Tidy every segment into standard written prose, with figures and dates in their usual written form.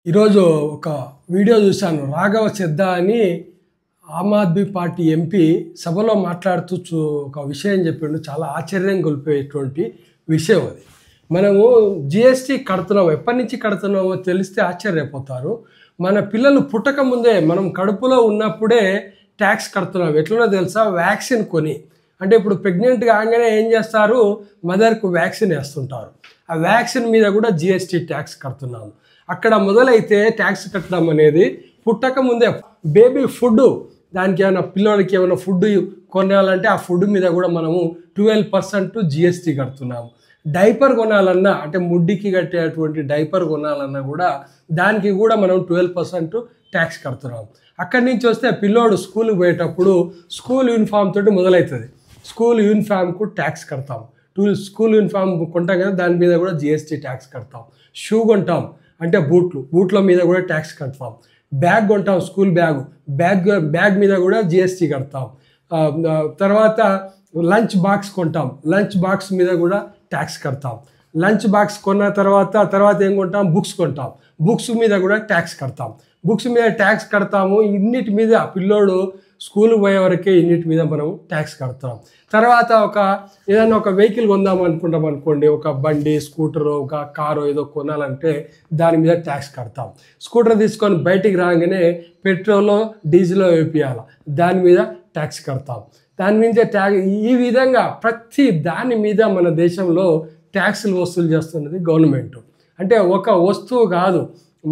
ఈరోజు ఒక వీడియో చూశాను. రాఘవ చెద్దా అని ఆమ్ ఆద్మీ పార్టీ ఎంపీ సభలో మాట్లాడుతూ ఒక విషయం చెప్పిండు. చాలా ఆశ్చర్యం గొలిపేటువంటి విషయం అది. మనము జిఎస్టీ కడుతున్నాం, ఎప్పటి నుంచి కడుతున్నామో తెలిస్తే ఆశ్చర్యపోతారు. మన పిల్లలు పుట్టక ముందే మనం కడుపులో ఉన్నప్పుడే ట్యాక్స్ కడుతున్నాం. ఎట్లనో తెలుసా? వ్యాక్సిన్ కొని, అంటే ఇప్పుడు ప్రెగ్నెంట్ కాగానే ఏం చేస్తారు, మదర్కు వ్యాక్సిన్ వేస్తుంటారు. ఆ వ్యాక్సిన్ మీద కూడా జిఎస్టీ ట్యాక్స్ కడుతున్నాము. అక్కడ మొదలైతే ట్యాక్స్ కట్టడం అనేది పుట్టక ముందే బేబీ ఫుడ్, దానికి ఏమైనా పిల్లలకి ఏమైనా ఫుడ్ కొనాలంటే ఆ ఫుడ్ మీద కూడా మనము 12% జిఎస్టీ కడుతున్నాము. డైపర్ కొనాలన్నా, అంటే ముడ్డికి కట్టేటువంటి డైపర్ కొనాలన్నా కూడా దానికి కూడా మనం 12% ట్యాక్స్ కడుతున్నాం. అక్కడి నుంచి వస్తే పిల్లోడు స్కూల్కి పోయేటప్పుడు స్కూల్ యూనిఫామ్ తోటి మొదలవుతుంది. స్కూల్ యూనిఫామ్కు ట్యాక్స్ కడతాం. స్కూల్ యూనిఫామ్ కొంటాం కదా, దాని మీద కూడా జిఎస్టీ ట్యాక్స్ కడతాం. షూ కొంటాం అంటే బూట్ల మీద కూడా ట్యాక్స్ కడతాం. బ్యాగ్ కొంటాం, స్కూల్ బ్యాగ్ మీద కూడా జిఎస్టీ కడతాం. తర్వాత లంచ్ బాక్స్ కొంటాం, లంచ్ బాక్స్ మీద కూడా ట్యాక్స్ కడతాం. లంచ్ బాక్స్ కొన్న తర్వాత ఏం కొంటాం, బుక్స్ కొంటాం, బుక్స్ మీద కూడా ట్యాక్స్ కడతాం. బుక్స్ మీద ట్యాక్స్ కడతాము. ఇన్నిటి మీద పిల్లోడు స్కూల్ పోయే వరకే ఇన్నిటి మీద మనం ట్యాక్స్ కడతాం. తర్వాత ఏదైనా ఒక వెహికల్ కొందాం అనుకుంటాం అనుకోండి, ఒక బండి, స్కూటరు, ఒక కారు ఏదో కొనాలంటే దాని మీద ట్యాక్స్ కడతాం. స్కూటర్ తీసుకొని బయటికి రాగానే పెట్రోల్ డీజిల్ వేపియాలి, దాని మీద ట్యాక్స్ కడతాం. దాని మీద ఈ విధంగా ప్రతి దాని మీద మన దేశంలో ట్యాక్సులు వసూలు చేస్తున్నది గవర్నమెంట్. అంటే ఒక వస్తువు కాదు,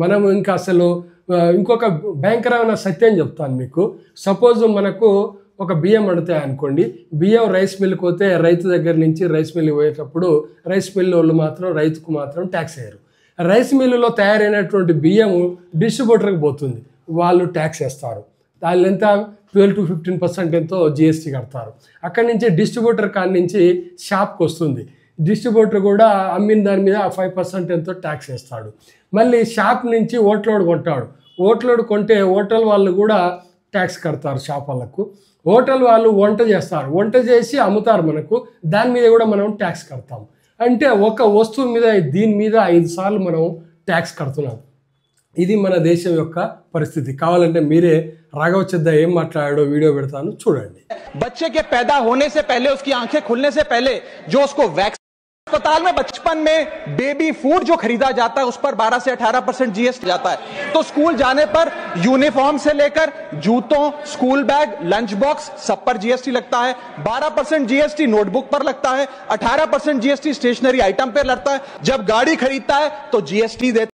మనం ఇంకా అసలు ఇంకొక భయంకరమైన సత్యం చెప్తాను మీకు. సపోజ్ మనకు ఒక బియ్యం అడుగుతాయి అనుకోండి, బియ్యం రైస్ మిల్కి పోతే రైతు దగ్గర నుంచి రైస్ మిల్కి పోయేటప్పుడు రైస్ మిల్ వాళ్ళు మాత్రం రైతుకు మాత్రం ట్యాక్స్ వేయరు. రైస్ మిల్లులో తయారైనటువంటి బియ్యము డిస్ట్రిబ్యూటర్కి పోతుంది, వాళ్ళు ట్యాక్స్ వేస్తారు. దాని ఎంత 12 to 15% ఎంతో జిఎస్టీ కడతారు. అక్కడి నుంచి డిస్ట్రిబ్యూటర్ కాడి నుంచి షాప్కి వస్తుంది, డిస్ట్రిబ్యూటర్ కూడా అమ్మిన దాని మీద 5% ఎంతో ట్యాక్స్ వేస్తాడు. మళ్ళీ షాప్ నుంచి ఓట్లోడ్ కొంటాడు, ఓట్లోడ్ కొంటే హోటల్ వాళ్ళు కూడా ట్యాక్స్ కడతారు. షాప్ వాళ్ళకు హోటల్ వాళ్ళు వంట చేస్తారు, వంట చేసి అమ్ముతారు మనకు, దాని మీద కూడా మనం ట్యాక్స్ కడతాం. అంటే ఒక వస్తువు మీద దీని మీద 5 సార్లు మనం ట్యాక్స్ కడుతున్నాం. ఇది మన దేశం యొక్క పరిస్థితి. కావాలంటే మీరే राघव चद्दा ఏం మాట్లాడాడో వీడియో పెడతాను, చూడండి. बच्चे के पैदा होने से पहले, उसकी आंखें खुलने से पहले जो उसको वैक्सीन अस्पताल में बचपन में बेबी फूड जो खरीदा जाता है उस पर 12 से 18% जीएसटी जाता है। तो स्कूल जाने पर यूनिफॉर्म से लेकर जूतों, स्कूल बैग, लंच बॉक्स सब पर जीएसटी लगता है। 12% जीएसटी नोटबुक पर लगता है, 18% जीएसटी स्टेशनरी आइटम पर लगता है। जब गाड़ी खरीदता है तो जीएसटी देता है।